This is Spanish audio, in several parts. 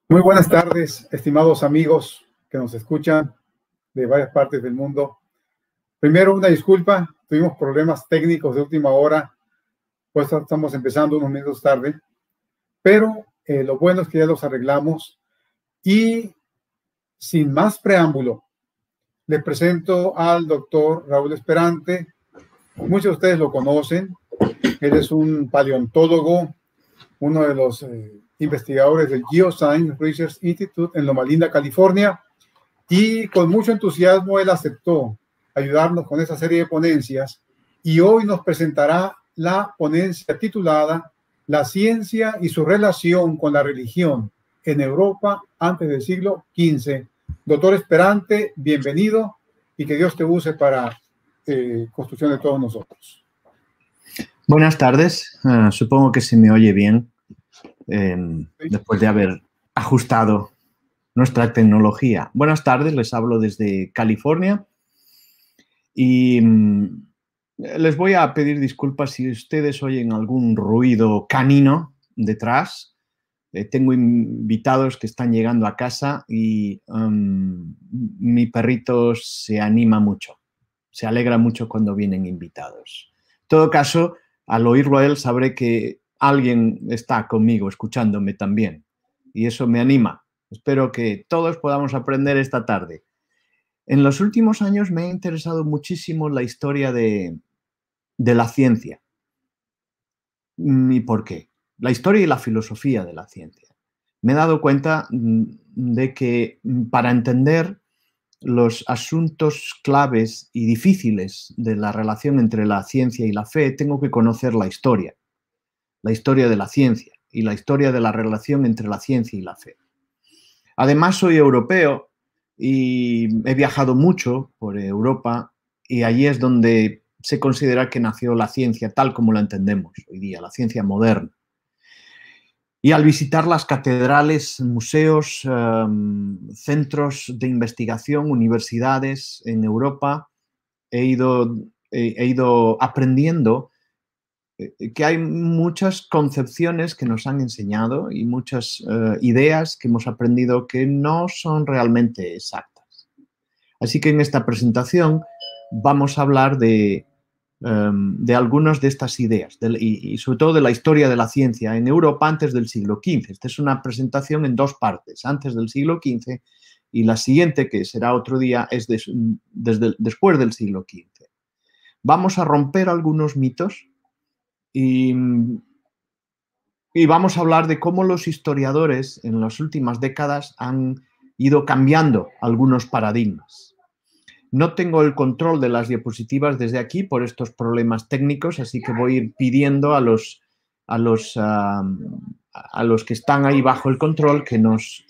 Muy buenas tardes, estimados amigos que nos escuchan de varias partes del mundo. Primero, una disculpa, tuvimos problemas técnicos de última hora, pues estamos empezando unos minutos tarde, pero lo bueno es que ya los arreglamos y sin más preámbulo, les presento al doctor Raúl Esperante. Muchos de ustedes lo conocen, él es un paleontólogo, uno de los investigadores del Geoscience Research Institute en Loma Linda, California, y con mucho entusiasmo él aceptó ayudarnos con esa serie de ponencias y hoy nos presentará la ponencia titulada La ciencia y su relación con la religión en Europa antes del siglo XV. Doctor Esperante, bienvenido y que Dios te use para construcción de todos nosotros. Buenas tardes, supongo que se me oye bien después de haber ajustado nuestra tecnología. Buenas tardes, les hablo desde California y les voy a pedir disculpas si ustedes oyen algún ruido canino detrás. Tengo invitados que están llegando a casa y mi perrito se anima mucho, se alegra mucho cuando vienen invitados. En todo caso, al oírlo a él sabré que alguien está conmigo escuchándome también y eso me anima. Espero que todos podamos aprender esta tarde. En los últimos años me ha interesado muchísimo la historia de la ciencia. ¿Y por qué? La historia y la filosofía de la ciencia. Me he dado cuenta de que para entender los asuntos claves y difíciles de la relación entre la ciencia y la fe, tengo que conocer la historia de la ciencia y la historia de la relación entre la ciencia y la fe. Además, soy europeo y he viajado mucho por Europa y allí es donde se considera que nació la ciencia tal como la entendemos hoy día, la ciencia moderna. Y al visitar las catedrales, museos, centros de investigación, universidades en Europa, he ido aprendiendo que hay muchas concepciones que nos han enseñado y muchas ideas que hemos aprendido que no son realmente exactas. Así que en esta presentación vamos a hablar de algunas de estas ideas y sobre todo de la historia de la ciencia en Europa antes del siglo XV. Esta es una presentación en dos partes, antes del siglo XV y la siguiente, que será otro día, es después del siglo XV. Vamos a romper algunos mitos y vamos a hablar de cómo los historiadores en las últimas décadas han ido cambiando algunos paradigmas. No tengo el control de las diapositivas desde aquí por estos problemas técnicos, así que voy a ir pidiendo a los que están ahí bajo el control que nos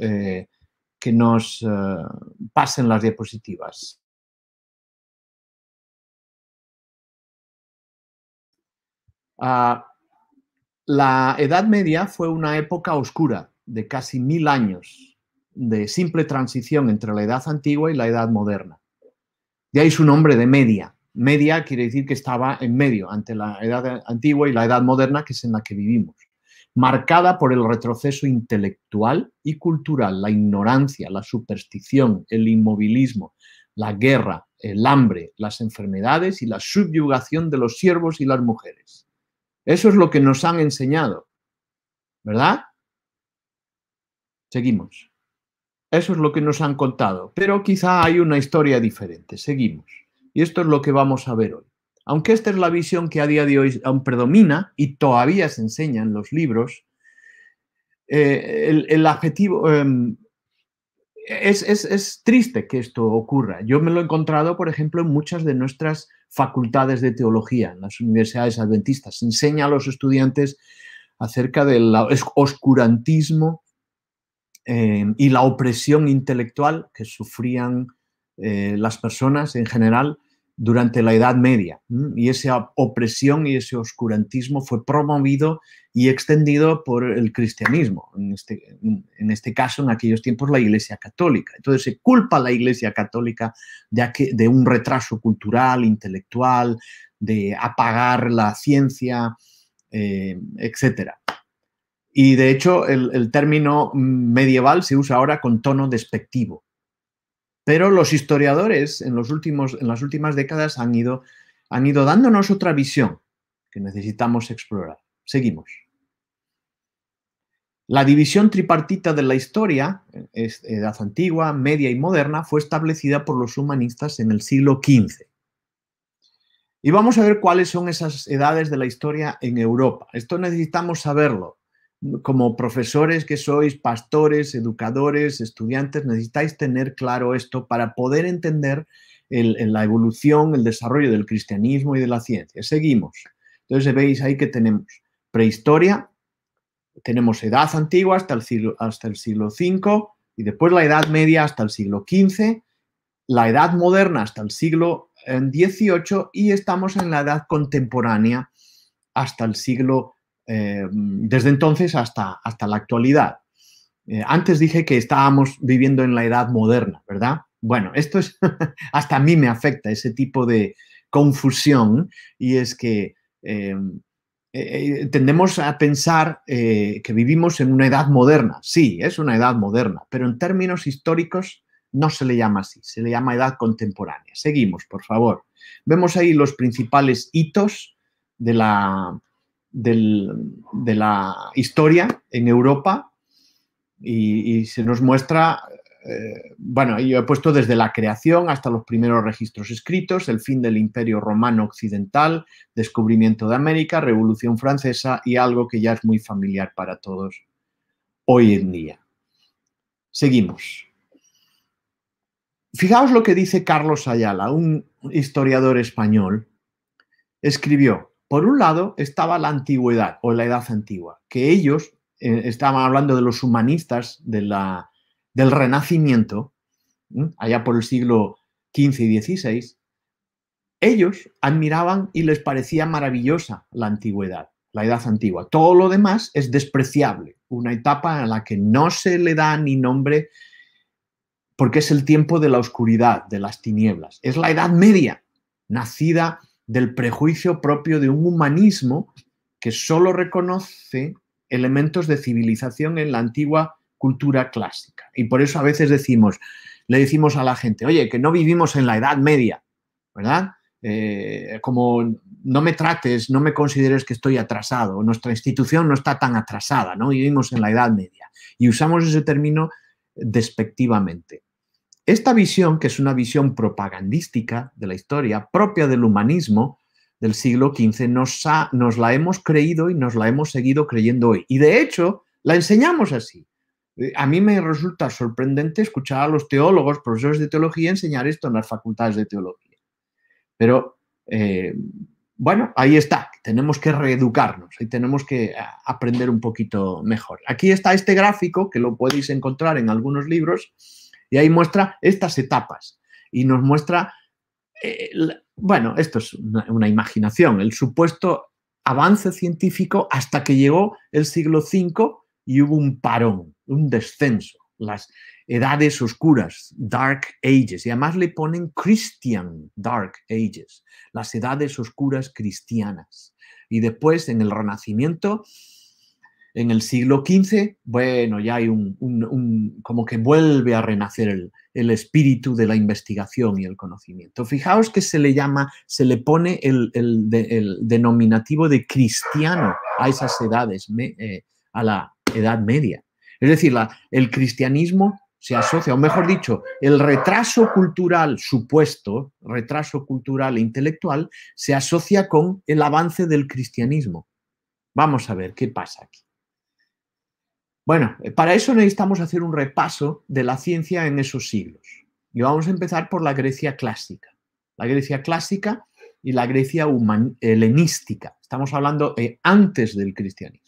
pasen las diapositivas. La Edad Media fue una época oscura de casi 1000 años de simple transición entre la Edad Antigua y la Edad Moderna. De ahí su nombre de media. Media quiere decir que estaba en medio, ante la Edad Antigua y la Edad Moderna, que es en la que vivimos. Marcada por el retroceso intelectual y cultural, la ignorancia, la superstición, el inmovilismo, la guerra, el hambre, las enfermedades y la subyugación de los siervos y las mujeres. Eso es lo que nos han enseñado, ¿verdad? Seguimos. Eso es lo que nos han contado, pero quizá hay una historia diferente. Seguimos. Y esto es lo que vamos a ver hoy. Aunque esta es la visión que a día de hoy aún predomina y todavía se enseña en los libros, el objetivo... Es triste que esto ocurra. Yo me lo he encontrado, por ejemplo, en muchas de nuestras facultades de teología, en las universidades adventistas. Se enseña a los estudiantes acerca del oscurantismo y la opresión intelectual que sufrían las personas en general durante la Edad Media. Y esa opresión y ese oscurantismo fue promovido y extendido por el cristianismo, en este caso, en aquellos tiempos, la Iglesia Católica. Entonces se culpa a la Iglesia Católica de un retraso cultural, intelectual, de apagar la ciencia, etc. Y de hecho el término medieval se usa ahora con tono despectivo. Pero los historiadores en las últimas décadas han ido dándonos otra visión que necesitamos explorar. Seguimos. La división tripartita de la historia, edad antigua, media y moderna, fue establecida por los humanistas en el siglo XV. Y vamos a ver cuáles son esas edades de la historia en Europa. Esto necesitamos saberlo. Como profesores que sois, pastores, educadores, estudiantes, necesitáis tener claro esto para poder entender la evolución, el desarrollo del cristianismo y de la ciencia. Seguimos. Entonces veis ahí que tenemos prehistoria, tenemos edad antigua hasta el siglo V y después la edad media hasta el siglo XV, la edad moderna hasta el siglo XVIII y estamos en la edad contemporánea hasta el siglo desde entonces hasta la actualidad. Antes dije que estábamos viviendo en la edad moderna, ¿verdad? Bueno, esto es, hasta a mí me afecta ese tipo de confusión y es que tendemos a pensar que vivimos en una edad moderna. Sí, es una edad moderna, pero en términos históricos no se le llama así, se le llama edad contemporánea. Seguimos, por favor. Vemos ahí los principales hitos de la historia en Europa y se nos muestra, bueno, yo he puesto desde la creación hasta los primeros registros escritos, el fin del Imperio Romano Occidental, descubrimiento de América, Revolución Francesa y algo que ya es muy familiar para todos hoy en día. Seguimos. Fijaos lo que dice Carlos Ayala, un historiador español, escribió: por un lado estaba la antigüedad o la edad antigua, que ellos estaban hablando de los humanistas del Renacimiento, allá por el siglo XV y XVI. Ellos admiraban y les parecía maravillosa la antigüedad, la edad antigua. Todo lo demás es despreciable, una etapa en la que no se le da ni nombre porque es el tiempo de la oscuridad, de las tinieblas. Es la Edad Media, nacida del prejuicio propio de un humanismo que solo reconoce elementos de civilización en la antigua cultura clásica. Y por eso a veces le decimos a la gente, oye, que no vivimos en la Edad Media, ¿verdad? Como no me trates, no me consideres que estoy atrasado, nuestra institución no está tan atrasada, no vivimos en la Edad Media. Y usamos ese término despectivamente. Esta visión, que es una visión propagandística de la historia, propia del humanismo del siglo XV, nos la hemos creído y nos la hemos seguido creyendo hoy. Y de hecho, la enseñamos así. A mí me resulta sorprendente escuchar a los teólogos, profesores de teología, enseñar esto en las facultades de teología. Pero, bueno, ahí está. Tenemos que reeducarnos y tenemos que aprender un poquito mejor. Aquí está este gráfico, que lo podéis encontrar en algunos libros, y ahí muestra estas etapas y nos muestra, bueno, esto es una imaginación, el supuesto avance científico hasta que llegó el siglo V y hubo un parón, un descenso, las edades oscuras, Dark Ages, y además le ponen Christian Dark Ages, las edades oscuras cristianas. Y después en el Renacimiento, en el siglo XV, bueno, ya hay como que vuelve a renacer el espíritu de la investigación y el conocimiento. Fijaos que se le pone el denominativo de cristiano a esas edades, a la Edad Media. Es decir, el cristianismo se asocia, o mejor dicho, el retraso cultural supuesto, retraso cultural e intelectual, se asocia con el avance del cristianismo. Vamos a ver qué pasa aquí. Bueno, para eso necesitamos hacer un repaso de la ciencia en esos siglos. Y vamos a empezar por la Grecia clásica. La Grecia clásica y la Grecia helenística. Estamos hablando antes del cristianismo.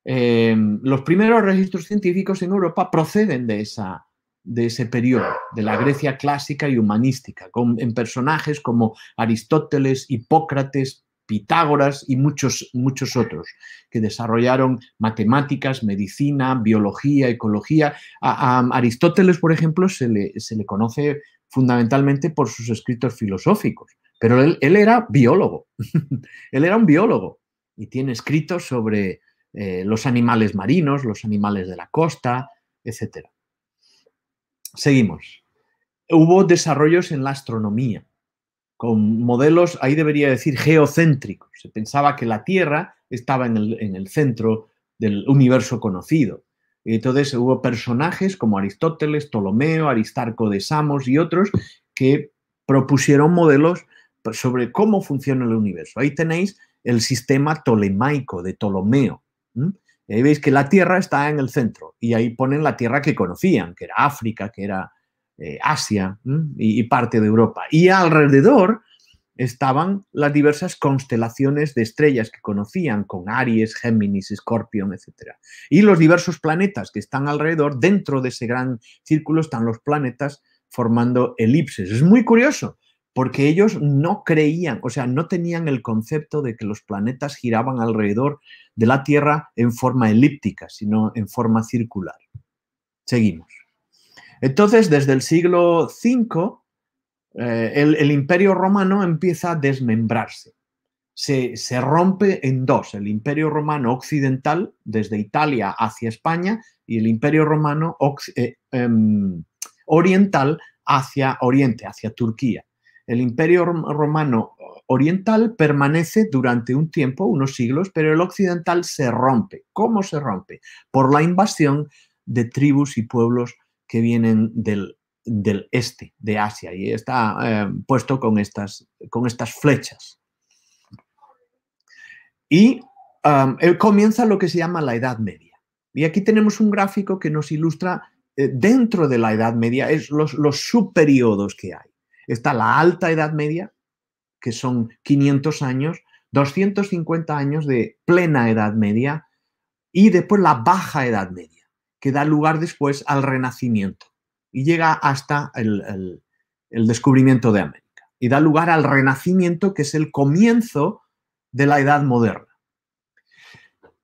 Los primeros registros científicos en Europa proceden de ese periodo, de la Grecia clásica y humanística, en personajes como Aristóteles, Hipócrates, Pitágoras y muchos otros que desarrollaron matemáticas, medicina, biología, ecología. A Aristóteles, por ejemplo, se le conoce fundamentalmente por sus escritos filosóficos, pero él era biólogo. Él era un biólogo y tiene escritos sobre los animales marinos, los animales de la costa, etc. Seguimos. Hubo desarrollos en la astronomía, con modelos, ahí debería decir, geocéntricos. Se pensaba que la Tierra estaba en el centro del universo conocido. Y entonces hubo personajes como Aristóteles, Ptolomeo, Aristarco de Samos y otros que propusieron modelos sobre cómo funciona el universo. Ahí tenéis el sistema tolemaico de Ptolomeo. Y ahí veis que la Tierra está en el centro y ahí ponen la Tierra que conocían, que era África, que era Asia y parte de Europa. Y alrededor estaban las diversas constelaciones de estrellas que conocían, con Aries, Géminis, Escorpión, etc. Y los diversos planetas que están alrededor, dentro de ese gran círculo están los planetas formando elipses. Es muy curioso, porque ellos no creían, o sea, no tenían el concepto de que los planetas giraban alrededor de la Tierra en forma elíptica, sino en forma circular. Seguimos. Entonces, desde el siglo V, el Imperio Romano empieza a desmembrarse. Se rompe en dos, el Imperio Romano Occidental, desde Italia hacia España, y el Imperio Romano Oriental hacia Oriente, hacia Turquía. El Imperio Romano Oriental permanece durante un tiempo, unos siglos, pero el Occidental se rompe. ¿Cómo se rompe? Por la invasión de tribus y pueblos que vienen del este de Asia, y está puesto con estas flechas. Y comienza lo que se llama la Edad Media. Y aquí tenemos un gráfico que nos ilustra dentro de la Edad Media los subperiodos que hay. Está la Alta Edad Media, que son 500 años, 250 años de plena Edad Media, y después la Baja Edad Media, que da lugar después al Renacimiento y llega hasta el descubrimiento de América. Y da lugar al Renacimiento, que es el comienzo de la Edad Moderna.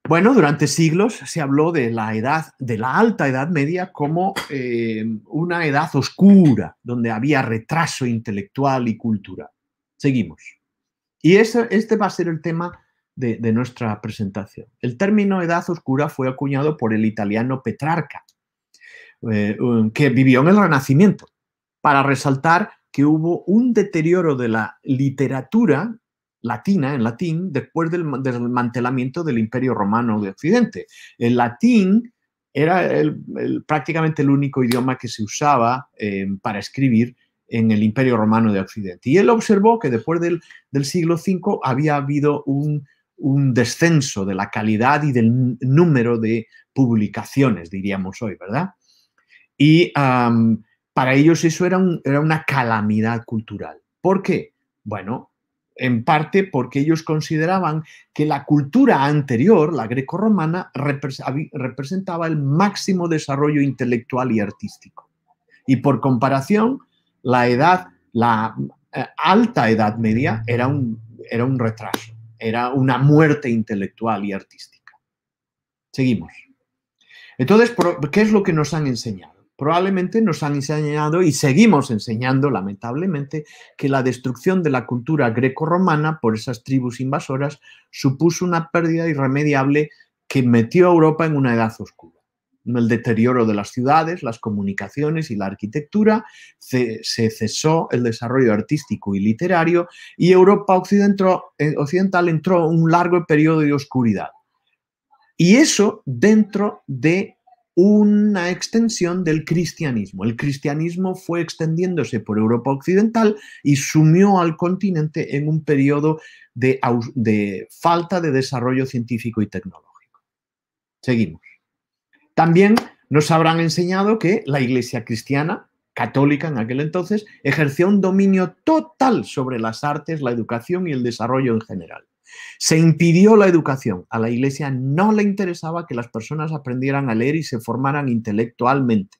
Bueno, durante siglos se habló de la Alta Edad Media como una edad oscura, donde había retraso intelectual y cultural. Seguimos. Y este va a ser el tema de nuestra presentación. El término edad oscura fue acuñado por el italiano Petrarca, que vivió en el Renacimiento, para resaltar que hubo un deterioro de la literatura latina, en latín, después del desmantelamiento del Imperio Romano de Occidente. El latín era prácticamente el único idioma que se usaba para escribir en el Imperio Romano de Occidente. Y él observó que después del siglo V había habido un descenso de la calidad y del número de publicaciones, diríamos hoy, ¿verdad? Y para ellos eso era una calamidad cultural. ¿Por qué? Bueno, en parte porque ellos consideraban que la cultura anterior, la grecorromana, representaba el máximo desarrollo intelectual y artístico. Y por comparación, la Alta Edad Media era un retraso, era una muerte intelectual y artística. Seguimos. Entonces, ¿qué es lo que nos han enseñado? Probablemente nos han enseñado y seguimos enseñando, lamentablemente, que la destrucción de la cultura grecorromana por esas tribus invasoras supuso una pérdida irremediable que metió a Europa en una edad oscura. El deterioro de las ciudades, las comunicaciones y la arquitectura, se cesó el desarrollo artístico y literario y Europa occidental entró en un largo periodo de oscuridad. Y eso dentro de una extensión del cristianismo. El cristianismo fue extendiéndose por Europa occidental y sumió al continente en un periodo de falta de desarrollo científico y tecnológico. Seguimos. También nos habrán enseñado que la Iglesia cristiana, católica en aquel entonces, ejerció un dominio total sobre las artes, la educación y el desarrollo en general. Se impidió la educación. A la Iglesia no le interesaba que las personas aprendieran a leer y se formaran intelectualmente.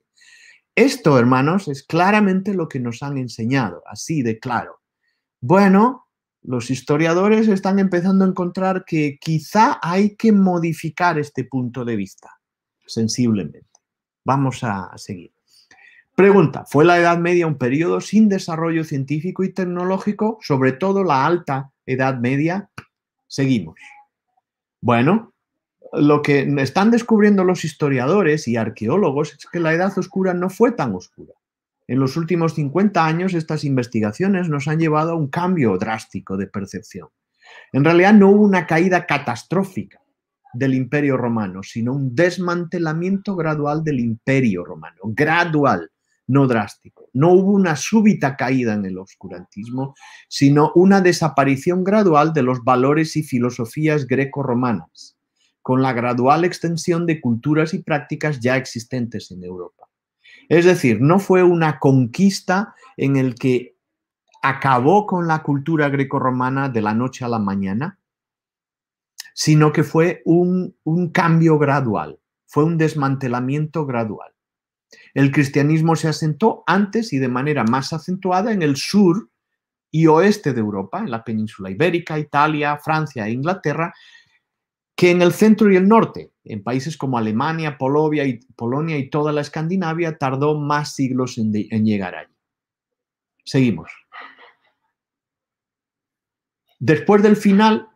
Esto, hermanos, es claramente lo que nos han enseñado, así de claro. Bueno, los historiadores están empezando a encontrar que quizá hay que modificar este punto de vista sensiblemente. Vamos a seguir. Pregunta, ¿fue la Edad Media un periodo sin desarrollo científico y tecnológico, sobre todo la Alta Edad Media? Seguimos. Bueno, lo que están descubriendo los historiadores y arqueólogos es que la Edad Oscura no fue tan oscura. En los últimos 50 años estas investigaciones nos han llevado a un cambio drástico de percepción. En realidad no hubo una caída catastrófica del Imperio Romano, sino un desmantelamiento gradual del Imperio Romano, gradual, no drástico. No hubo una súbita caída en el oscurantismo, sino una desaparición gradual de los valores y filosofías greco-romanas, con la gradual extensión de culturas y prácticas ya existentes en Europa. Es decir, no fue una conquista en el que acabó con la cultura grecorromana de la noche a la mañana, sino que fue un cambio gradual, fue un desmantelamiento gradual. El cristianismo se asentó antes y de manera más acentuada en el sur y oeste de Europa, en la península ibérica, Italia, Francia e Inglaterra, que en el centro y el norte. En países como Alemania, Polonia y toda la Escandinavia tardó más siglos en llegar allí. Seguimos. Después del final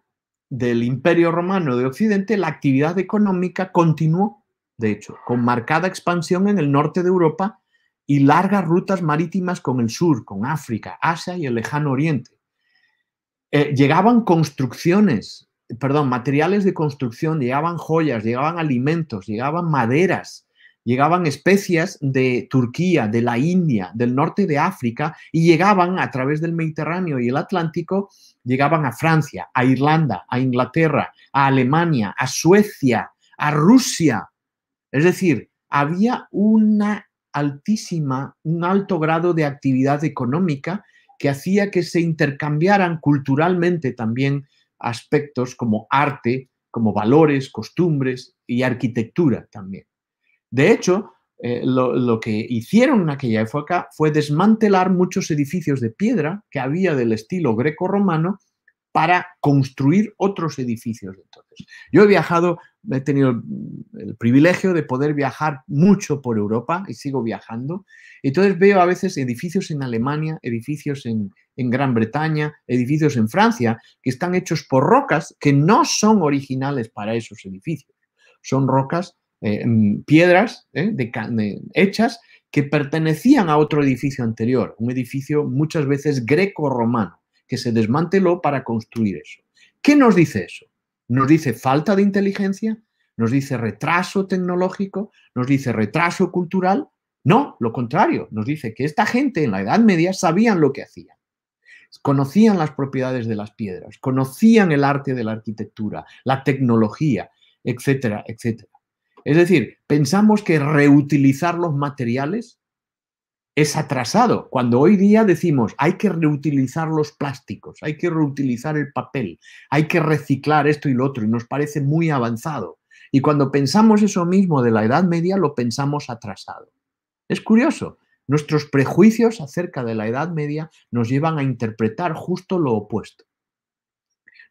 del Imperio Romano de Occidente, la actividad económica continuó, de hecho, con marcada expansión en el norte de Europa y largas rutas marítimas con el sur, con África, Asia y el Lejano Oriente. Llegaban materiales de construcción, llegaban joyas, llegaban alimentos, llegaban maderas, llegaban especias de Turquía, de la India, del norte de África y llegaban a través del Mediterráneo y el Atlántico, llegaban a Francia, a Irlanda, a Inglaterra, a Alemania, a Suecia, a Rusia. Es decir, había un alto grado de actividad económica que hacía que se intercambiaran culturalmente también aspectos como arte, como valores, costumbres y arquitectura también. De hecho, lo que hicieron en aquella época fue desmantelar muchos edificios de piedra que había del estilo greco-romano para construir otros edificios. Entonces, yo he tenido el privilegio de poder viajar mucho por Europa y sigo viajando. Entonces veo a veces edificios en Alemania, edificios en Gran Bretaña, edificios en Francia, que están hechos por rocas que no son originales para esos edificios. Son rocas, piedras hechas que pertenecían a otro edificio anterior, un edificio muchas veces greco-romano, que se desmanteló para construir eso. ¿Qué nos dice eso? ¿Nos dice falta de inteligencia? ¿Nos dice retraso tecnológico? ¿Nos dice retraso cultural? No, lo contrario, nos dice que esta gente en la Edad Media sabían lo que hacían. Conocían las propiedades de las piedras, conocían el arte de la arquitectura, la tecnología, etcétera, etcétera. Es decir, pensamos que reutilizar los materiales es atrasado, cuando hoy día decimos hay que reutilizar los plásticos, hay que reutilizar el papel, hay que reciclar esto y lo otro, y nos parece muy avanzado. Y cuando pensamos eso mismo de la Edad Media, lo pensamos atrasado. Es curioso, nuestros prejuicios acerca de la Edad Media nos llevan a interpretar justo lo opuesto.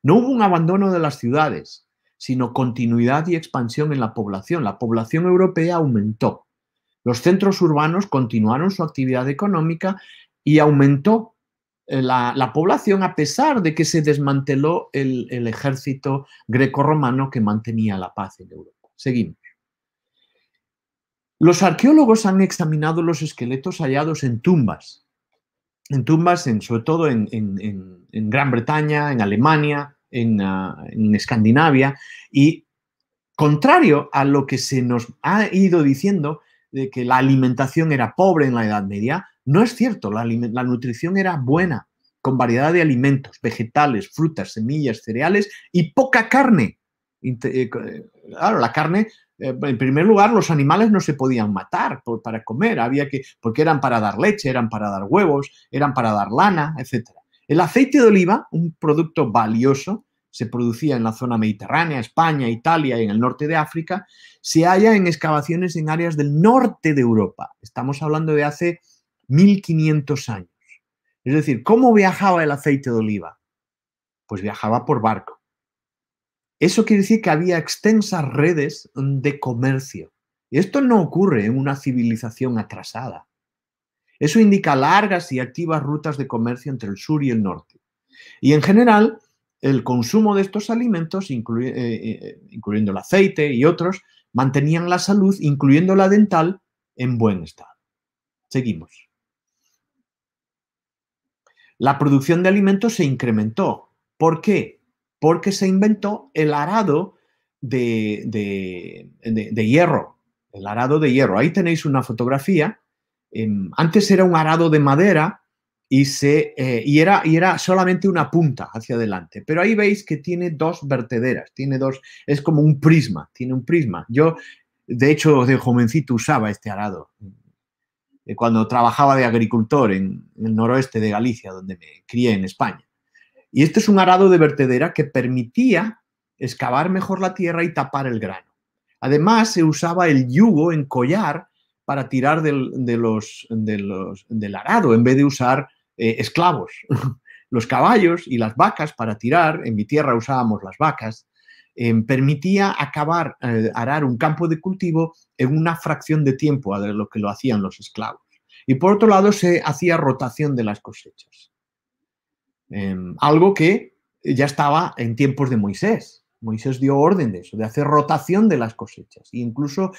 No hubo un abandono de las ciudades, sino continuidad y expansión en la población. La población europea aumentó. Los centros urbanos continuaron su actividad económica y aumentó la población a pesar de que se desmanteló el ejército grecorromano que mantenía la paz en Europa. Seguimos. Los arqueólogos han examinado los esqueletos hallados en tumbas, sobre todo en Gran Bretaña, en Alemania, en Escandinavia, y contrario a lo que se nos ha ido diciendo, de que la alimentación era pobre en la Edad Media, no es cierto, la nutrición era buena, con variedad de alimentos, vegetales, frutas, semillas, cereales y poca carne. Claro, la carne, en primer lugar, los animales no se podían matar para comer, porque eran para dar leche, eran para dar huevos, eran para dar lana, etc. El aceite de oliva, un producto valioso, se producía en la zona mediterránea, España, Italia y en el norte de África, se halla en excavaciones en áreas del norte de Europa. Estamos hablando de hace 1500 años. Es decir, ¿cómo viajaba el aceite de oliva? Pues viajaba por barco. Eso quiere decir que había extensas redes de comercio. Y esto no ocurre en una civilización atrasada. Eso indica largas y activas rutas de comercio entre el sur y el norte. Y en general, el consumo de estos alimentos, incluyendo el aceite y otros, mantenían la salud, incluyendo la dental, en buen estado. Seguimos. La producción de alimentos se incrementó. ¿Por qué? Porque se inventó el arado de hierro. El arado de hierro. Ahí tenéis una fotografía. Antes era un arado de madera y era solamente una punta hacia adelante. Pero ahí veis que tiene dos vertederas. Es como un prisma. Tiene un prisma. Yo, de hecho, de jovencito usaba este arado cuando trabajaba de agricultor en el noroeste de Galicia, donde me crié en España. Y este es un arado de vertedera que permitía excavar mejor la tierra y tapar el grano. Además, se usaba el yugo en collar para tirar del arado en vez de usar esclavos. Los caballos y las vacas para tirar, en mi tierra usábamos las vacas, permitía arar un campo de cultivo en una fracción de tiempo de lo que lo hacían los esclavos. Y por otro lado se hacía rotación de las cosechas. Algo que ya estaba en tiempos de Moisés. Moisés dio orden de eso, de hacer rotación de las cosechas e incluso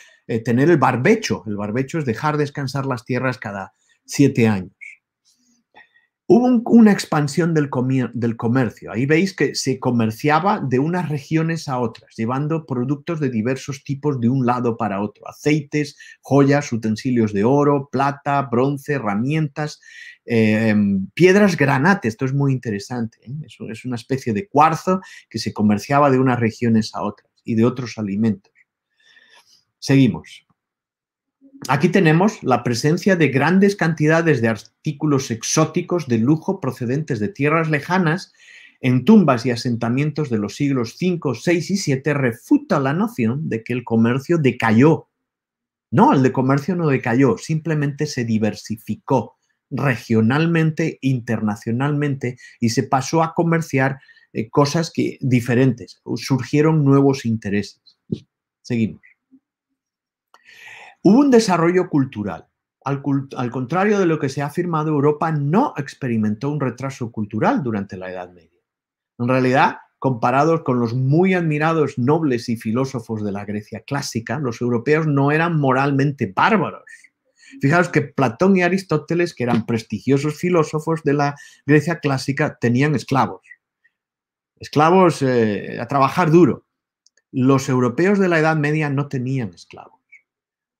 tener el barbecho. El barbecho es dejar descansar las tierras cada 7 años. Hubo una expansión del comercio. Ahí veis que se comerciaba de unas regiones a otras, llevando productos de diversos tipos de un lado para otro. Aceites, joyas, utensilios de oro, plata, bronce, herramientas, piedras granate. Esto es muy interesante, ¿eh? Es una especie de cuarzo que se comerciaba de unas regiones a otras y de otros alimentos. Seguimos. Aquí tenemos la presencia de grandes cantidades de artículos exóticos de lujo procedentes de tierras lejanas en tumbas y asentamientos de los siglos V, VI y VII. Refuta la noción de que el comercio decayó. No, el comercio no decayó, simplemente se diversificó regionalmente, internacionalmente y se pasó a comerciar cosas diferentes. Surgieron nuevos intereses. Seguimos. Hubo un desarrollo cultural. Al contrario de lo que se ha afirmado, Europa no experimentó un retraso cultural durante la Edad Media. En realidad, comparados con los muy admirados nobles y filósofos de la Grecia clásica, los europeos no eran moralmente bárbaros. Fijaos que Platón y Aristóteles, que eran prestigiosos filósofos de la Grecia clásica, tenían esclavos. Esclavos a trabajar duro. Los europeos de la Edad Media no tenían esclavos.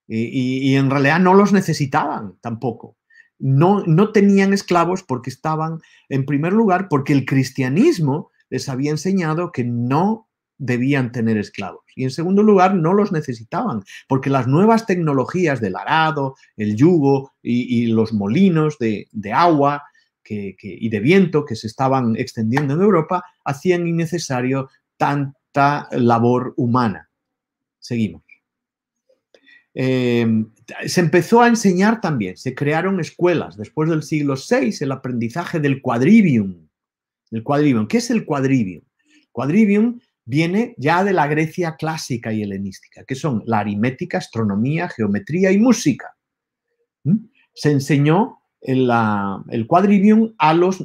Y en realidad no los necesitaban tampoco. No tenían esclavos porque estaban, en primer lugar, porque el cristianismo les había enseñado que no debían tener esclavos. Y en segundo lugar, no los necesitaban, porque las nuevas tecnologías del arado, el yugo y los molinos de agua y de viento que se estaban extendiendo en Europa hacían innecesario tanta labor humana. Seguimos. Se empezó a enseñar también, se crearon escuelas. Después del siglo VI, el aprendizaje del quadrivium. ¿Qué es el quadrivium? Quadrivium viene ya de la Grecia clásica y helenística, que son la aritmética, astronomía, geometría y música. Se enseñó el quadrivium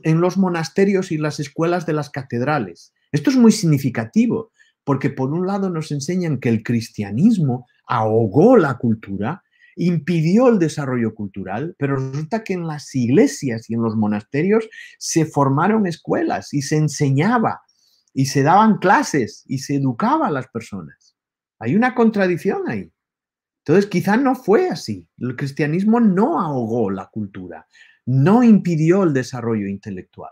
en los monasterios y las escuelas de las catedrales. Esto es muy significativo, porque por un lado nos enseñan que el cristianismo ahogó la cultura, impidió el desarrollo cultural, pero resulta que en las iglesias y en los monasterios se formaron escuelas y se enseñaba y se daban clases y se educaba a las personas. Hay una contradicción ahí. Entonces, quizá no fue así. El cristianismo no ahogó la cultura, no impidió el desarrollo intelectual.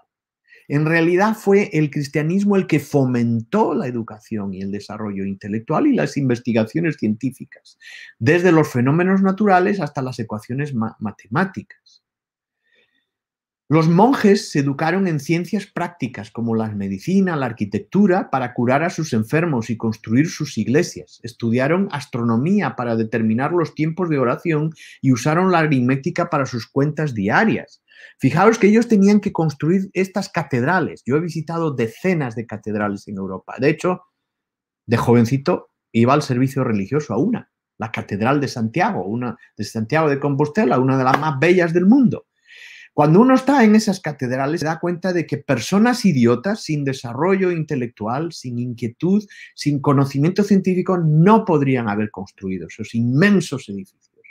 En realidad fue el cristianismo el que fomentó la educación y el desarrollo intelectual y las investigaciones científicas, desde los fenómenos naturales hasta las ecuaciones matemáticas. Los monjes se educaron en ciencias prácticas como la medicina, la arquitectura, para curar a sus enfermos y construir sus iglesias. Estudiaron astronomía para determinar los tiempos de oración y usaron la aritmética para sus cuentas diarias. Fijaos que ellos tenían que construir estas catedrales. Yo he visitado decenas de catedrales en Europa. De hecho, de jovencito iba al servicio religioso a una, la Catedral de Santiago, de Santiago de Compostela, una de las más bellas del mundo. Cuando uno está en esas catedrales se da cuenta de que personas idiotas, sin desarrollo intelectual, sin inquietud, sin conocimiento científico, no podrían haber construido esos inmensos edificios.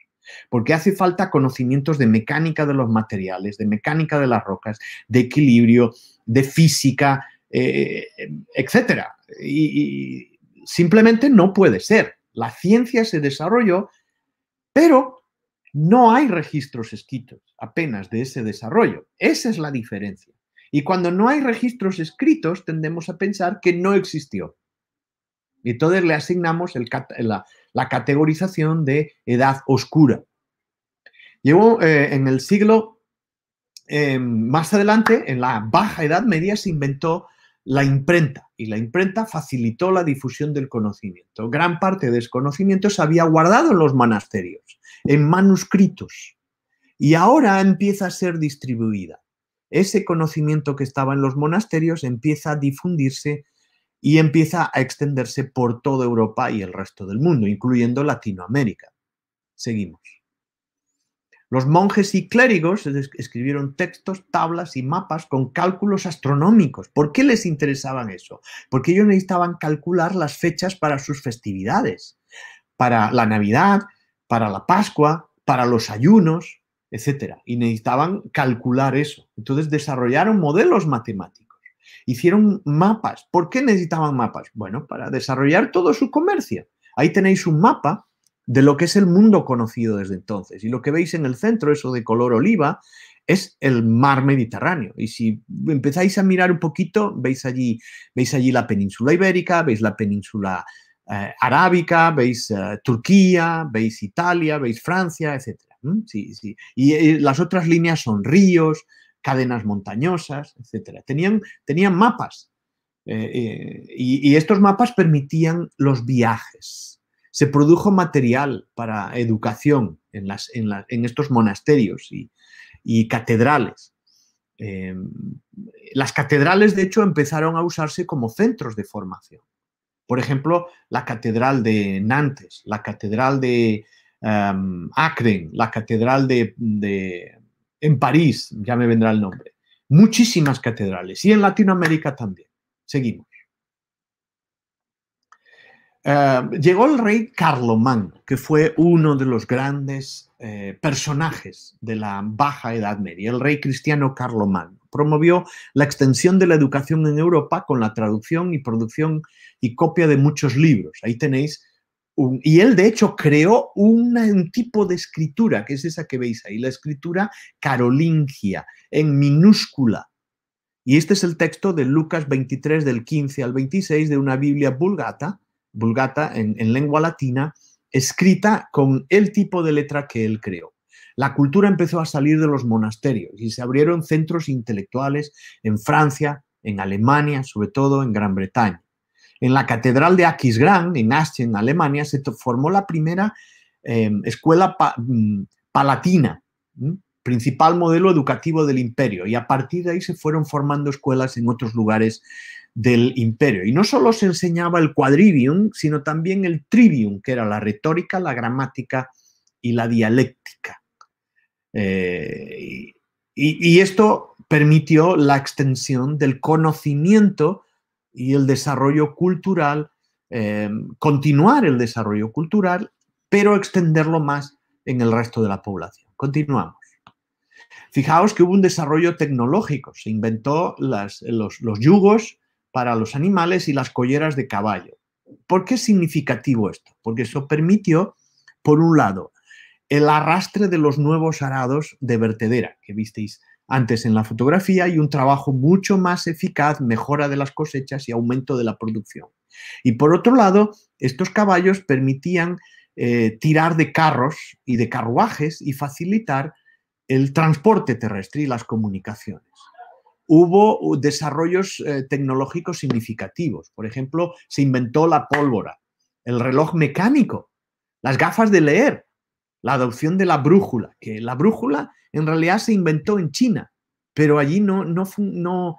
Porque hace falta conocimientos de mecánica de los materiales, de mecánica de las rocas, de equilibrio, de física, etcétera. Y simplemente no puede ser. La ciencia se desarrolló, pero no hay registros escritos apenas de ese desarrollo. Esa es la diferencia. Y cuando no hay registros escritos, tendemos a pensar que no existió. Y entonces le asignamos la categorización de edad oscura. Llegó en el siglo más adelante, en la Baja Edad Media, se inventó la imprenta, y la imprenta facilitó la difusión del conocimiento. Gran parte de ese conocimiento se había guardado en los monasterios, en manuscritos, y ahora empieza a ser distribuida. Ese conocimiento que estaba en los monasterios empieza a difundirse y empieza a extenderse por toda Europa y el resto del mundo, incluyendo Latinoamérica. Seguimos. Los monjes y clérigos escribieron textos, tablas y mapas con cálculos astronómicos. ¿Por qué les interesaban eso? Porque ellos necesitaban calcular las fechas para sus festividades, para la Navidad, para la Pascua, para los ayunos, etc. Y necesitaban calcular eso. Entonces desarrollaron modelos matemáticos, hicieron mapas. ¿Por qué necesitaban mapas? Bueno, para desarrollar todo su comercio. Ahí tenéis un mapa de lo que es el mundo conocido desde entonces. Y lo que veis en el centro, eso de color oliva, es el mar Mediterráneo. Y si empezáis a mirar un poquito, veis allí la península ibérica, veis la península arábica, veis Turquía, veis Italia, veis Francia, etc. Sí, sí. Y las otras líneas son ríos, cadenas montañosas, etc. Tenían mapas. Y estos mapas permitían los viajes. Se produjo material para educación en estos monasterios y catedrales. Las catedrales, de hecho, empezaron a usarse como centros de formación. Por ejemplo, la catedral de Nantes, la catedral de Acre, la catedral en París, ya me vendrá el nombre. Muchísimas catedrales. Y en Latinoamérica también. Seguimos. Llegó el rey Carlomán, que fue uno de los grandes personajes de la Baja Edad Media, el rey cristiano Carlomán. Promovió la extensión de la educación en Europa con la traducción y producción y copia de muchos libros. Ahí tenéis, y él de hecho creó un tipo de escritura, que es esa que veis ahí, la escritura carolingia, en minúscula. Y este es el texto de Lucas 23, del 15 al 26, de una Biblia Vulgata en lengua latina, escrita con el tipo de letra que él creó. La cultura empezó a salir de los monasterios y se abrieron centros intelectuales en Francia, en Alemania, sobre todo en Gran Bretaña. En la catedral de Aquisgrán, en Aachen, Alemania, se formó la primera escuela palatina, principal modelo educativo del imperio, y a partir de ahí se fueron formando escuelas en otros lugares del imperio. Y no solo se enseñaba el quadrivium, sino también el trivium, que era la retórica, la gramática y la dialéctica. Y esto permitió la extensión del conocimiento y el desarrollo cultural, continuar el desarrollo cultural, pero extenderlo más en el resto de la población. Continuamos. Fijaos que hubo un desarrollo tecnológico. Se inventó los yugos para los animales y las colleras de caballo. ¿Por qué es significativo esto? Porque eso permitió, por un lado, el arrastre de los nuevos arados de vertedera que visteis antes en la fotografía y un trabajo mucho más eficaz, mejora de las cosechas y aumento de la producción. Y por otro lado, estos caballos permitían tirar de carros y de carruajes y facilitar el transporte terrestre y las comunicaciones. Hubo desarrollos tecnológicos significativos. Por ejemplo, se inventó la pólvora, el reloj mecánico, las gafas de leer, la adopción de la brújula, que la brújula en realidad se inventó en China pero allí no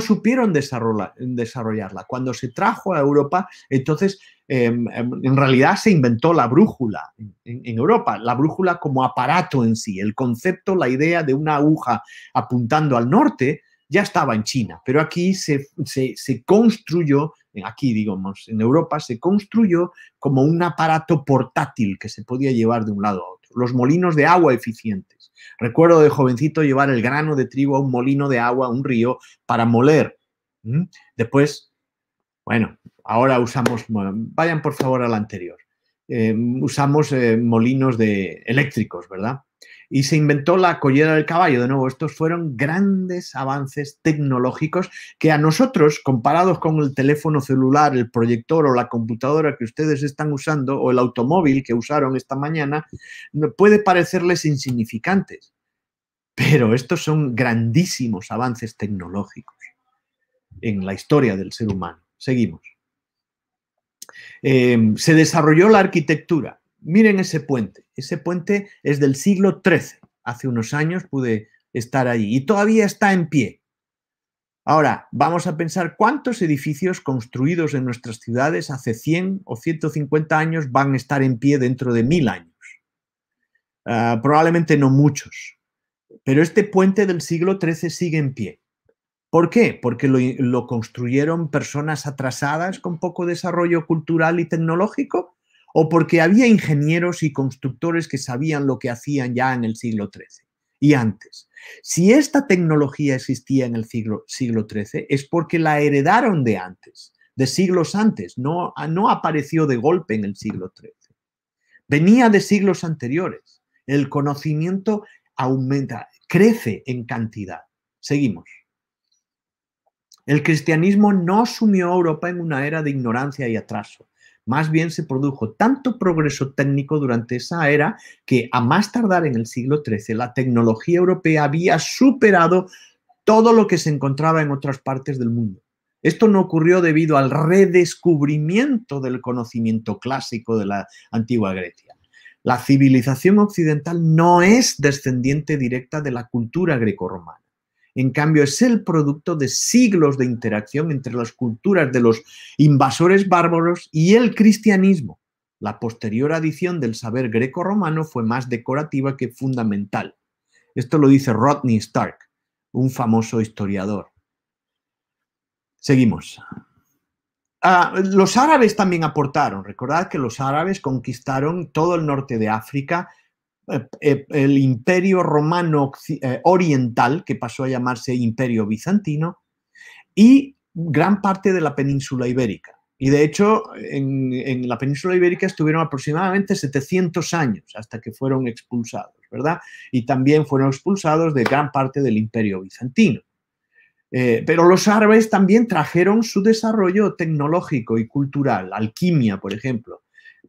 supieron desarrollarla. Cuando se trajo a Europa, entonces en realidad se inventó la brújula en Europa, la brújula como aparato en sí. El concepto, la idea de una aguja apuntando al norte ya estaba en China, pero aquí se construyó, aquí digamos, en Europa se construyó como un aparato portátil que se podía llevar de un lado a otro. Los molinos de agua eficientes. Recuerdo de jovencito llevar el grano de trigo a un molino de agua, a un río, para moler. Después, bueno, ahora usamos, vayan por favor al anterior, usamos molinos eléctricos, ¿verdad? Y se inventó la collera del caballo. De nuevo, estos fueron grandes avances tecnológicos que a nosotros, comparados con el teléfono celular, el proyector o la computadora que ustedes están usando, o el automóvil que usaron esta mañana, puede parecerles insignificantes. Pero estos son grandísimos avances tecnológicos en la historia del ser humano. Seguimos. Se desarrolló la arquitectura. Miren ese puente. Ese puente es del siglo XIII. Hace unos años pude estar allí y todavía está en pie. Ahora, vamos a pensar cuántos edificios construidos en nuestras ciudades hace 100 o 150 años van a estar en pie dentro de 1000 años. Probablemente no muchos. Pero este puente del siglo XIII sigue en pie. ¿Por qué? Porque lo construyeron personas atrasadas con poco desarrollo cultural y tecnológico, o porque había ingenieros y constructores que sabían lo que hacían ya en el siglo XIII y antes. Si esta tecnología existía en el siglo XIII es porque la heredaron de antes, de siglos antes, no apareció de golpe en el siglo XIII. Venía de siglos anteriores. El conocimiento aumenta, crece en cantidad. Seguimos. El cristianismo no sumió a Europa en una era de ignorancia y atraso. Más bien se produjo tanto progreso técnico durante esa era que a más tardar en el siglo XIII la tecnología europea había superado todo lo que se encontraba en otras partes del mundo. Esto no ocurrió debido al redescubrimiento del conocimiento clásico de la antigua Grecia. La civilización occidental no es descendiente directa de la cultura grecorromana. En cambio, es el producto de siglos de interacción entre las culturas de los invasores bárbaros y el cristianismo. La posterior adición del saber greco-romano fue más decorativa que fundamental. Esto lo dice Rodney Stark, un famoso historiador. Seguimos. Los árabes también aportaron. Recordad que los árabes conquistaron todo el norte de África, el Imperio Romano Oriental, que pasó a llamarse Imperio Bizantino, y gran parte de la península ibérica. Y de hecho, en la península ibérica estuvieron aproximadamente 700 años hasta que fueron expulsados, ¿verdad? Y también fueron expulsados de gran parte del Imperio Bizantino. Pero los árabes también trajeron su desarrollo tecnológico y cultural, alquimia, por ejemplo,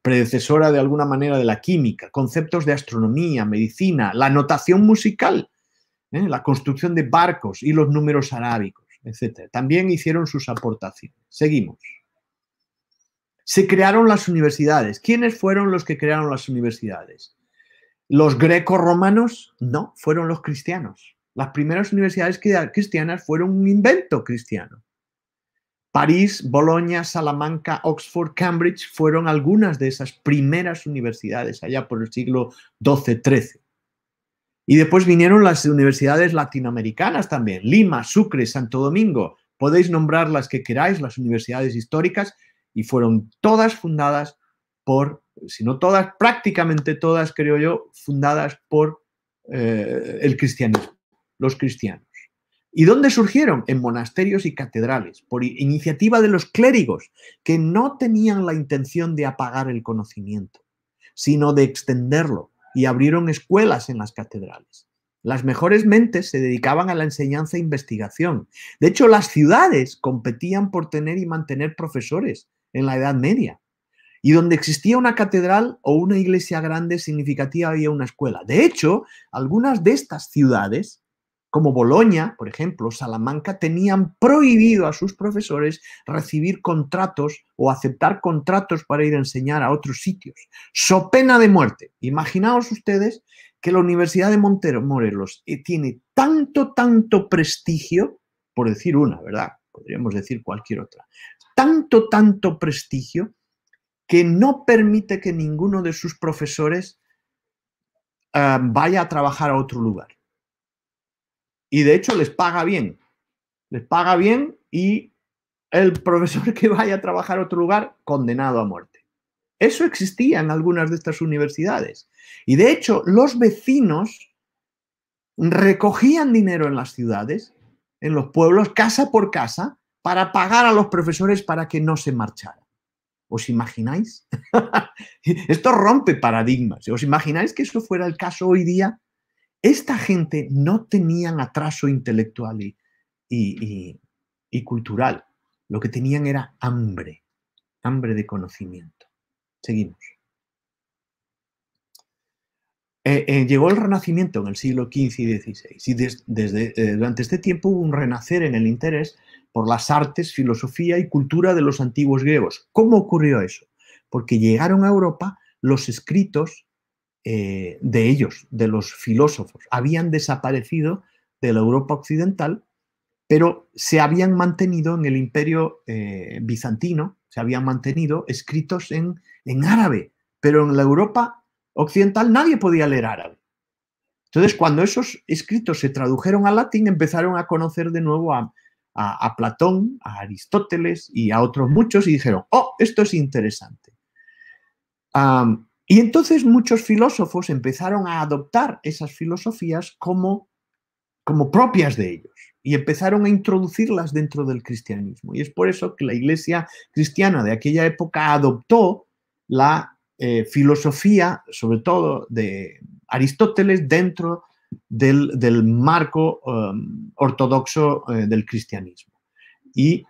predecesora de alguna manera de la química, conceptos de astronomía, medicina, la notación musical, la construcción de barcos y los números arábicos, etc. También hicieron sus aportaciones. Seguimos. Se crearon las universidades. ¿Quiénes fueron los que crearon las universidades? ¿Los greco-romanos? No, fueron los cristianos. Las primeras universidades cristianas fueron un invento cristiano. París, Bolonia, Salamanca, Oxford, Cambridge fueron algunas de esas primeras universidades allá por el siglo XII-XIII. Y después vinieron las universidades latinoamericanas también, Lima, Sucre, Santo Domingo. Podéis nombrar las que queráis, las universidades históricas, y fueron todas fundadas por, si no todas, prácticamente todas, creo yo, fundadas por el cristianismo, los cristianos. ¿Y dónde surgieron? En monasterios y catedrales, por iniciativa de los clérigos, que no tenían la intención de apagar el conocimiento, sino de extenderlo, y abrieron escuelas en las catedrales. Las mejores mentes se dedicaban a la enseñanza e investigación. De hecho, las ciudades competían por tener y mantener profesores en la Edad Media. Y donde existía una catedral o una iglesia grande significativa había una escuela. De hecho, algunas de estas ciudades, como Bolonia, por ejemplo, Salamanca, tenían prohibido a sus profesores recibir contratos o aceptar contratos para ir a enseñar a otros sitios, so pena de muerte. Imaginaos ustedes que la Universidad de Morelos tiene tanto prestigio, por decir una, ¿verdad? Podríamos decir cualquier otra. Tanto prestigio que no permite que ninguno de sus profesores vaya a trabajar a otro lugar. Y de hecho les paga bien. Les paga bien y el profesor que vaya a trabajar a otro lugar, condenado a muerte. Eso existía en algunas de estas universidades. Y de hecho, los vecinos recogían dinero en las ciudades, en los pueblos, casa por casa, para pagar a los profesores para que no se marcharan. ¿Os imagináis? Esto rompe paradigmas. ¿Os imagináis que eso fuera el caso hoy día? Esta gente no tenían atraso intelectual y cultural. Lo que tenían era hambre de conocimiento. Seguimos. Llegó el Renacimiento en el siglo XV y XVI y durante este tiempo hubo un renacer en el interés por las artes, filosofía y cultura de los antiguos griegos. ¿Cómo ocurrió eso? Porque llegaron a Europa los escritos de ellos, de los filósofos. Habían desaparecido de la Europa occidental, pero se habían mantenido en el Imperio bizantino, se habían mantenido escritos en árabe, pero en la Europa occidental nadie podía leer árabe. Entonces, cuando esos escritos se tradujeron al latín, empezaron a conocer de nuevo a Platón, a Aristóteles y a otros muchos y dijeron, oh, esto es interesante. Y entonces muchos filósofos empezaron a adoptar esas filosofías como propias de ellos y empezaron a introducirlas dentro del cristianismo. Y es por eso que la Iglesia cristiana de aquella época adoptó la filosofía, sobre todo de Aristóteles, dentro del marco ortodoxo del cristianismo. Y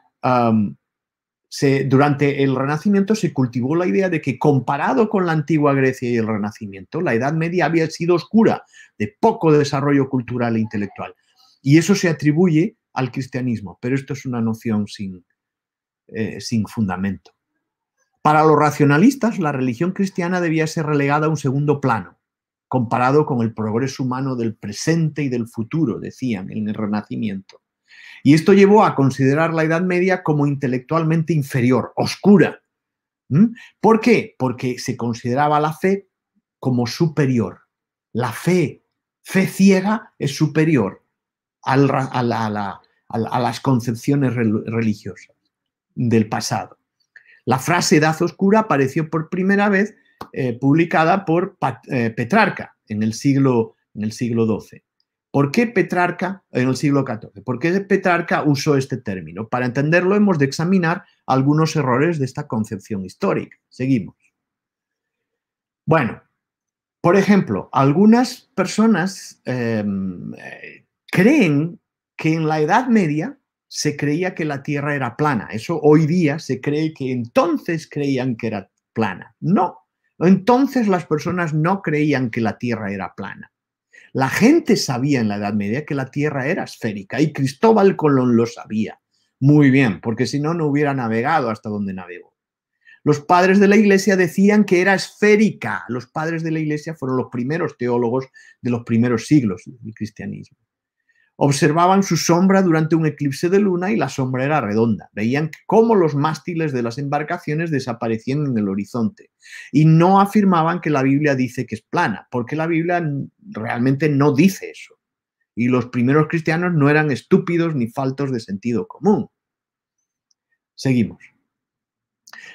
durante el Renacimiento se cultivó la idea de que, comparado con la antigua Grecia y el Renacimiento, la Edad Media había sido oscura, de poco desarrollo cultural e intelectual. Y eso se atribuye al cristianismo, pero esto es una noción sin fundamento. Para los racionalistas, la religión cristiana debía ser relegada a un segundo plano, comparado con el progreso humano del presente y del futuro, decían en el Renacimiento. Y esto llevó a considerar la Edad Media como intelectualmente inferior, oscura. ¿Por qué? Porque se consideraba la fe como superior. La fe ciega es superior a las concepciones religiosas del pasado. La frase edad oscura apareció por primera vez publicada por Petrarca en el siglo XII. ¿Por qué Petrarca en el siglo XIV? ¿Por qué Petrarca usó este término? Para entenderlo hemos de examinar algunos errores de esta concepción histórica. Seguimos. Bueno, por ejemplo, algunas personas creen que en la Edad Media se creía que la Tierra era plana. Eso hoy día se cree que entonces creían que era plana. No, entonces las personas no creían que la Tierra era plana. La gente sabía en la Edad Media que la Tierra era esférica y Cristóbal Colón lo sabía muy bien, porque si no, no hubiera navegado hasta donde navegó. Los padres de la Iglesia decían que era esférica. Los padres de la Iglesia fueron los primeros teólogos de los primeros siglos del cristianismo. Observaban su sombra durante un eclipse de luna y la sombra era redonda. Veían cómo los mástiles de las embarcaciones desaparecían en el horizonte. Y no afirmaban que la Biblia dice que es plana, porque la Biblia realmente no dice eso. Y los primeros cristianos no eran estúpidos ni faltos de sentido común. Seguimos.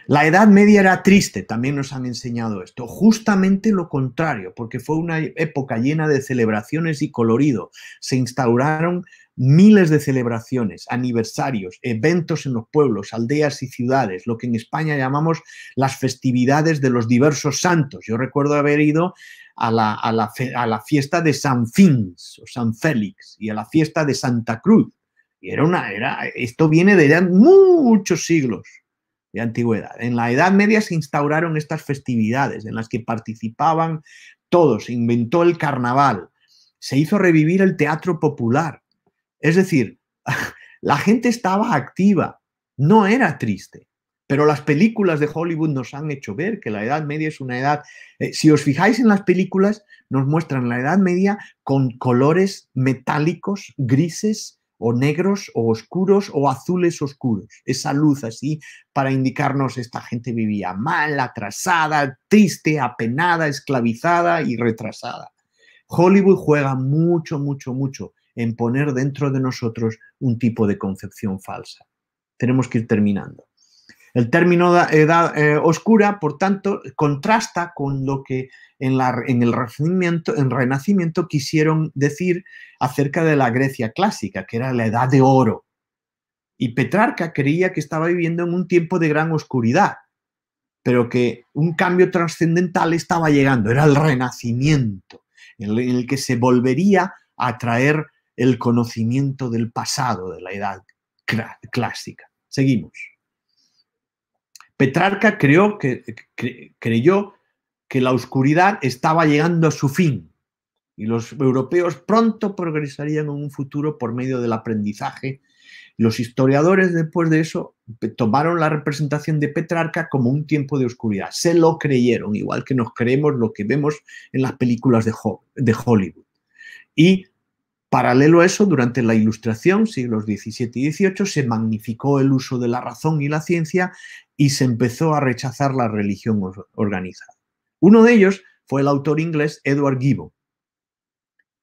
La Edad Media era triste, también nos han enseñado esto. Justamente lo contrario, porque fue una época llena de celebraciones y colorido. Se instauraron miles de celebraciones, aniversarios, eventos en los pueblos, aldeas y ciudades, lo que en España llamamos las festividades de los diversos santos. Yo recuerdo haber ido a la fiesta de San Fins o San Félix y a la fiesta de Santa Cruz. Y esto viene de muchos siglos de antigüedad. En la Edad Media se instauraron estas festividades en las que participaban todos. Se inventó el carnaval, se hizo revivir el teatro popular. Es decir, la gente estaba activa, no era triste. Pero las películas de Hollywood nos han hecho ver que la Edad Media es una edad... si os fijáis en las películas, nos muestran la Edad Media con colores metálicos, grises, o negros, o oscuros, o azules oscuros. Esa luz así para indicarnos esta gente vivía mal, atrasada, triste, apenada, esclavizada y retrasada. Hollywood juega mucho, mucho, mucho en poner dentro de nosotros un tipo de concepción falsa. Tenemos que ir terminando. El término edad oscura, por tanto, contrasta con lo que en el Renacimiento quisieron decir acerca de la Grecia clásica, que era la edad de oro. Y Petrarca creía que estaba viviendo en un tiempo de gran oscuridad, pero que un cambio trascendental estaba llegando, era el Renacimiento, en el que se volvería a traer el conocimiento del pasado, de la edad clásica. Seguimos. Petrarca creyó que la oscuridad estaba llegando a su fin y los europeos pronto progresarían en un futuro por medio del aprendizaje. Los historiadores después de eso tomaron la representación de Petrarca como un tiempo de oscuridad. Se lo creyeron, igual que nos creemos lo que vemos en las películas de Hollywood. Y paralelo a eso, durante la Ilustración, siglos XVII y XVIII, se magnificó el uso de la razón y la ciencia y se empezó a rechazar la religión organizada. Uno de ellos fue el autor inglés Edward Gibbon,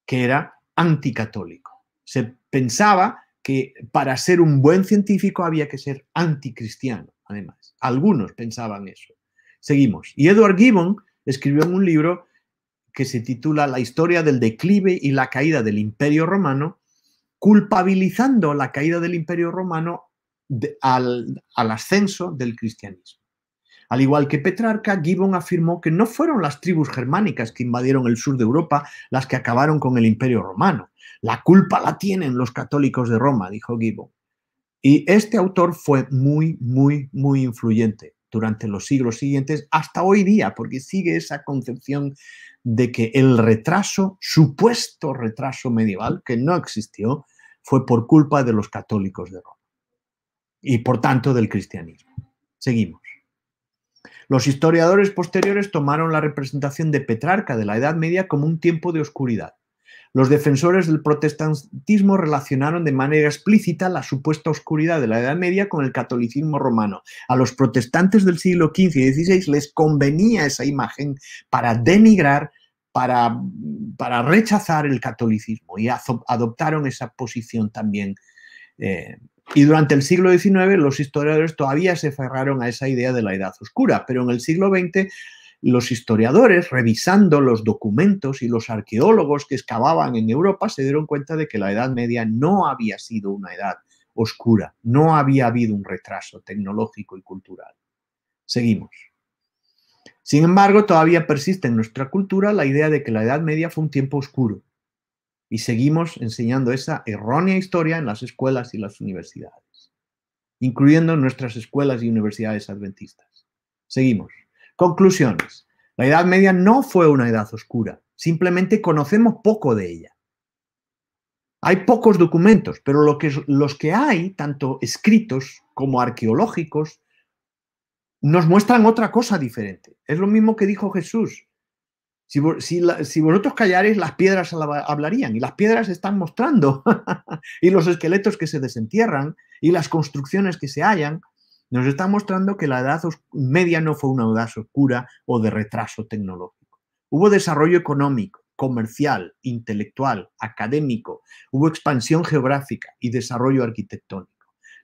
que era anticatólico. Se pensaba que para ser un buen científico había que ser anticristiano, además. Algunos pensaban eso. Seguimos. Y Edward Gibbon escribió en un libro que se titula La historia del declive y la caída del Imperio Romano, culpabilizando la caída del Imperio Romano al ascenso del cristianismo. Al igual que Petrarca, Gibbon afirmó que no fueron las tribus germánicas que invadieron el sur de Europa las que acabaron con el Imperio Romano. La culpa la tienen los católicos de Roma, dijo Gibbon. Y este autor fue muy, muy, muy influyente durante los siglos siguientes hasta hoy día, porque sigue esa concepción de que el retraso, supuesto retraso medieval, que no existió, fue por culpa de los católicos de Roma y por tanto del cristianismo. Seguimos. Los historiadores posteriores tomaron la representación de Petrarca de la Edad Media como un tiempo de oscuridad. Los defensores del protestantismo relacionaron de manera explícita la supuesta oscuridad de la Edad Media con el catolicismo romano. A los protestantes del siglo XV y XVI les convenía esa imagen para denigrar, para rechazar el catolicismo, y adoptaron esa posición también. Y durante el siglo XIX los historiadores todavía se aferraron a esa idea de la Edad Oscura, pero en el siglo XX los historiadores, revisando los documentos y los arqueólogos que excavaban en Europa, se dieron cuenta de que la Edad Media no había sido una edad oscura, no había habido un retraso tecnológico y cultural. Seguimos. Sin embargo, todavía persiste en nuestra cultura la idea de que la Edad Media fue un tiempo oscuro y seguimos enseñando esa errónea historia en las escuelas y las universidades, incluyendo nuestras escuelas y universidades adventistas. Seguimos. Conclusiones. La Edad Media no fue una edad oscura, simplemente conocemos poco de ella. Hay pocos documentos, pero los que hay, tanto escritos como arqueológicos, nos muestran otra cosa diferente. Es lo mismo que dijo Jesús. Si vosotros callaréis, las piedras hablarían, y las piedras están mostrando, y los esqueletos que se desentierran, y las construcciones que se hallan, nos están mostrando que la Edad Media no fue una edad oscura o de retraso tecnológico. Hubo desarrollo económico, comercial, intelectual, académico, hubo expansión geográfica y desarrollo arquitectónico.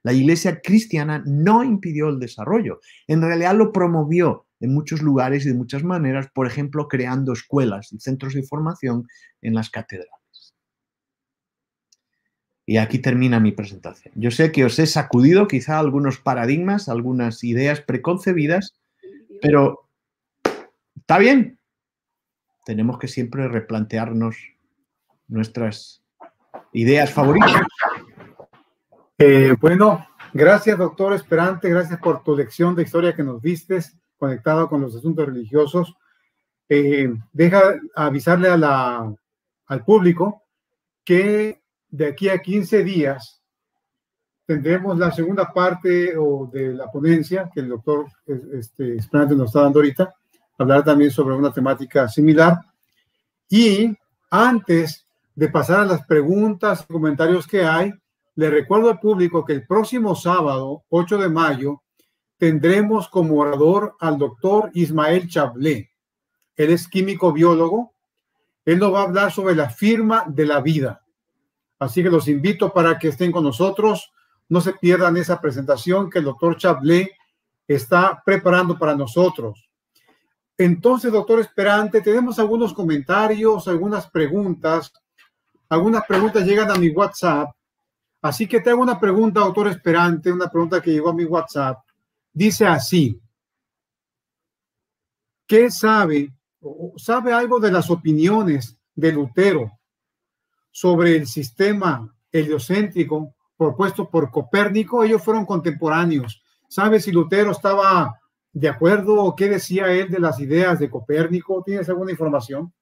La Iglesia cristiana no impidió el desarrollo, en realidad lo promovió en muchos lugares y de muchas maneras, por ejemplo, creando escuelas y centros de formación en las catedrales. Y aquí termina mi presentación. Yo sé que os he sacudido quizá algunos paradigmas, algunas ideas preconcebidas, pero está bien. Tenemos que siempre replantearnos nuestras ideas favoritas. Bueno, gracias, doctor Esperante. Gracias por tu lección de historia que nos diste, conectado con los asuntos religiosos. Deja avisarle al público que de aquí a 15 días tendremos la segunda parte de la ponencia que el doctor Esperante nos está dando ahorita, hablar también sobre una temática similar. Y antes de pasar a las preguntas y comentarios que hay, le recuerdo al público que el próximo sábado, 8 de mayo, tendremos como orador al doctor Ismael Chablé. Él es químico biólogo. Él nos va a hablar sobre la firma de la vida. Así que los invito para que estén con nosotros. No se pierdan esa presentación que el doctor Chablé está preparando para nosotros. Entonces, doctor Esperante, tenemos algunos comentarios, algunas preguntas. Algunas preguntas llegan a mi WhatsApp. Así que te hago una pregunta, doctor Esperante, una pregunta que llegó a mi WhatsApp. Dice así: ¿qué sabe algo de las opiniones de Lutero sobre el sistema heliocéntrico propuesto por Copérnico? Ellos fueron contemporáneos. ¿Sabe si Lutero estaba de acuerdo o qué decía él de las ideas de Copérnico? ¿Tienes alguna información?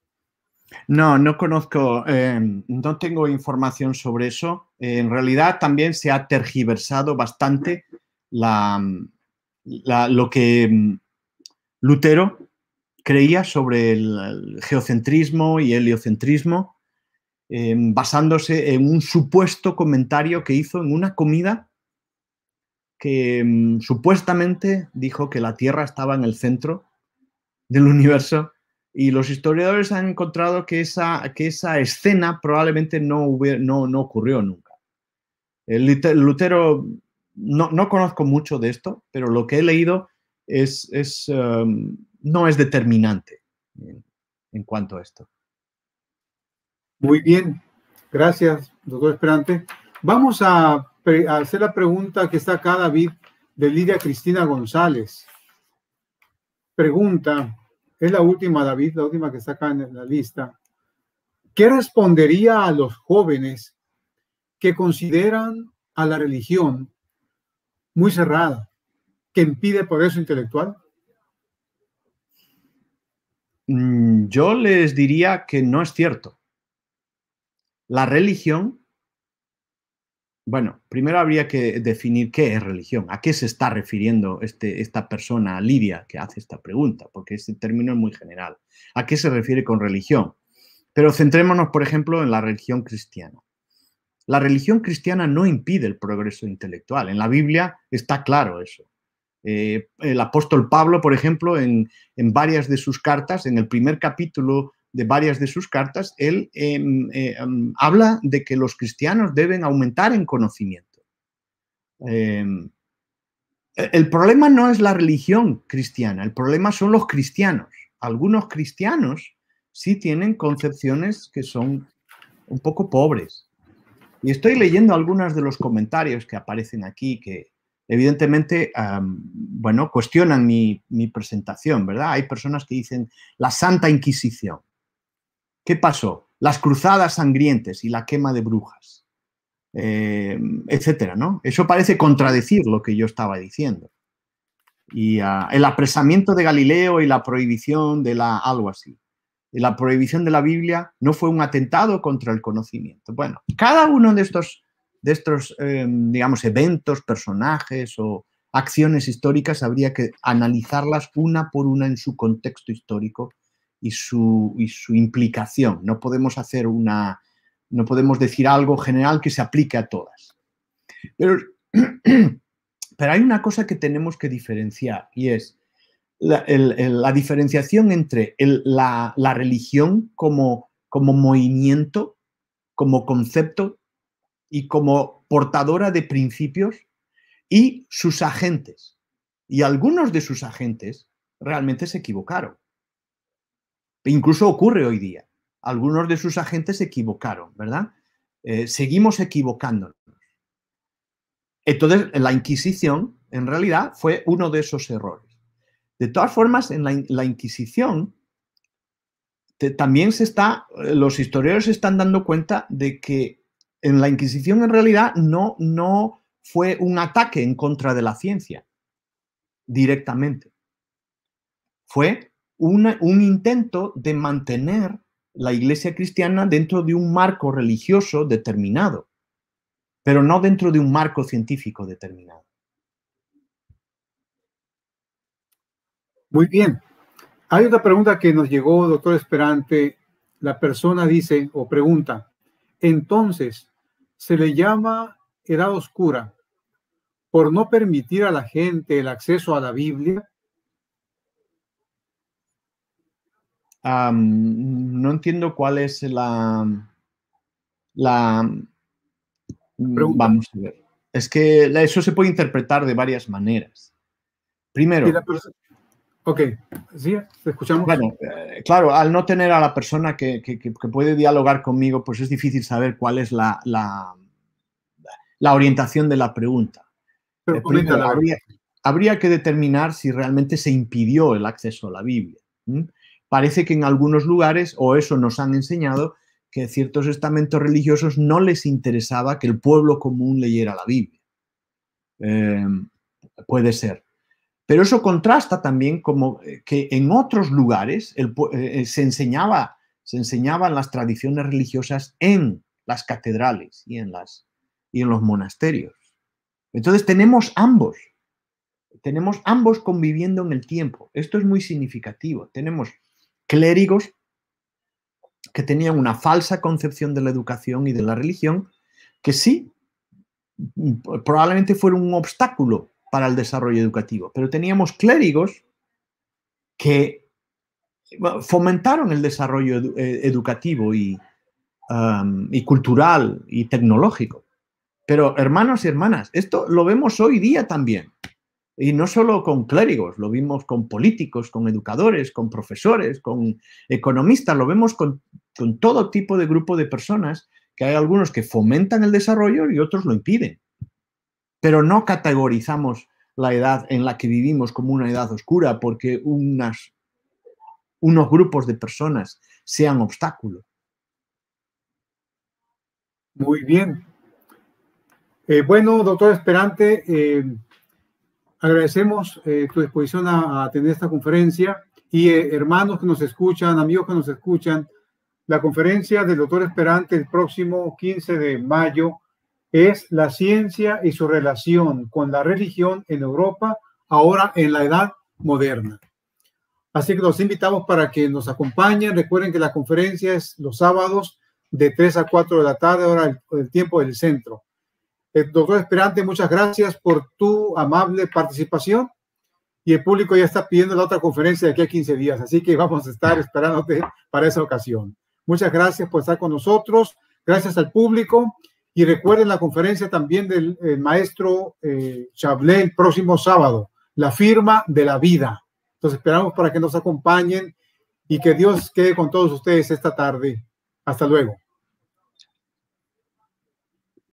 No, no conozco, no tengo información sobre eso. En realidad también se ha tergiversado bastante lo que Lutero creía sobre el geocentrismo y heliocentrismo, basándose en un supuesto comentario que hizo en una comida que supuestamente dijo que la Tierra estaba en el centro del universo, y los historiadores han encontrado que esa escena probablemente no ocurrió nunca. Lutero, no conozco mucho de esto, pero lo que he leído no es determinante en cuanto a esto. Muy bien, gracias, doctor Esperante. Vamos a hacer la pregunta que está acá, David, de Lidia Cristina González. Pregunta, es la última, David, la última que está acá en la lista. ¿Qué respondería a los jóvenes que consideran a la religión muy cerrada, que impide el progreso intelectual? Yo les diría que no es cierto. La religión, bueno, primero habría que definir qué es religión, a qué se está refiriendo esta persona, Lidia, que hace esta pregunta, porque este término es muy general. ¿A qué se refiere con religión? Pero centrémonos, por ejemplo, en la religión cristiana. La religión cristiana no impide el progreso intelectual. En la Biblia está claro eso. El apóstol Pablo, por ejemplo, en varias de sus cartas, en el primer capítulo de varias de sus cartas, él habla de que los cristianos deben aumentar en conocimiento. El problema no es la religión cristiana, el problema son los cristianos. Algunos cristianos sí tienen concepciones que son un poco pobres. Y estoy leyendo algunos de los comentarios que aparecen aquí que evidentemente, bueno, cuestionan mi presentación, ¿verdad? Hay personas que dicen la Santa Inquisición. ¿Qué pasó? Las cruzadas sangrientas y la quema de brujas, etcétera, ¿no? Eso parece contradecir lo que yo estaba diciendo. Y el apresamiento de Galileo y la prohibición de algo así. Y la prohibición de la Biblia no fue un atentado contra el conocimiento. Bueno, cada uno de estos digamos, eventos, personajes o acciones históricas habría que analizarlas una por una en su contexto histórico y su implicación. No podemos decir algo general que se aplique a todas. Pero hay una cosa que tenemos que diferenciar, y es la diferenciación entre la religión como movimiento, como concepto y como portadora de principios, y sus agentes. Y algunos de sus agentes realmente se equivocaron. Incluso ocurre hoy día. Algunos de sus agentes se equivocaron, ¿verdad? Seguimos equivocándonos. Entonces, la Inquisición, en realidad, fue uno de esos errores. De todas formas, en la Inquisición también los historiadores se están dando cuenta de que en la Inquisición en realidad no fue un ataque en contra de la ciencia directamente. Fue un intento de mantener la Iglesia cristiana dentro de un marco religioso determinado. pero no dentro de un marco científico determinado. Muy bien. Hay otra pregunta que nos llegó, doctor Esperante. La persona dice o pregunta, entonces, ¿se le llama edad oscura por no permitir a la gente el acceso a la Biblia? No entiendo cuál es vamos a ver. Es que eso se puede interpretar de varias maneras. Primero, ok, sí, te escuchamos. Bueno, claro, al no tener a la persona que puede dialogar conmigo, pues es difícil saber cuál es la orientación de la pregunta. Pero Primero, habría que determinar si realmente se impidió el acceso a la Biblia. Parece que en algunos lugares, o eso nos han enseñado, que ciertos estamentos religiosos no les interesaba que el pueblo común leyera la Biblia. Puede ser. Pero eso contrasta también como que en otros lugares se enseñaban las tradiciones religiosas en las catedrales y en los monasterios. Entonces tenemos ambos conviviendo en el tiempo. Esto es muy significativo. Tenemos clérigos que tenían una falsa concepción de la educación y de la religión, que sí, probablemente fueron un obstáculo para el desarrollo educativo, pero teníamos clérigos que fomentaron el desarrollo educativo y cultural y tecnológico. Pero hermanos y hermanas, esto lo vemos hoy día también. Y no solo con clérigos, lo vimos con políticos, con educadores, con profesores, con economistas, lo vemos con todo tipo de grupo de personas, que hay algunos que fomentan el desarrollo y otros lo impiden. Pero no categorizamos la edad en la que vivimos como una edad oscura porque unos grupos de personas sean obstáculos. Muy bien. Bueno, doctor Esperante, agradecemos tu disposición a atender esta conferencia y hermanos que nos escuchan, amigos que nos escuchan, la conferencia del doctor Esperante el próximo 15 de mayo es la ciencia y su relación con la religión en Europa, ahora en la edad moderna. Así que los invitamos para que nos acompañen. Recuerden que la conferencia es los sábados de 3 a 4 de la tarde, ahora el tiempo del centro. Doctor Esperante, muchas gracias por tu amable participación y el público ya está pidiendo la otra conferencia de aquí a 15 días, así que vamos a estar esperándote para esa ocasión. Muchas gracias por estar con nosotros, gracias al público y recuerden la conferencia también del maestro Chablé el próximo sábado, la firma de la vida. Entonces esperamos para que nos acompañen y que Dios quede con todos ustedes esta tarde. Hasta luego.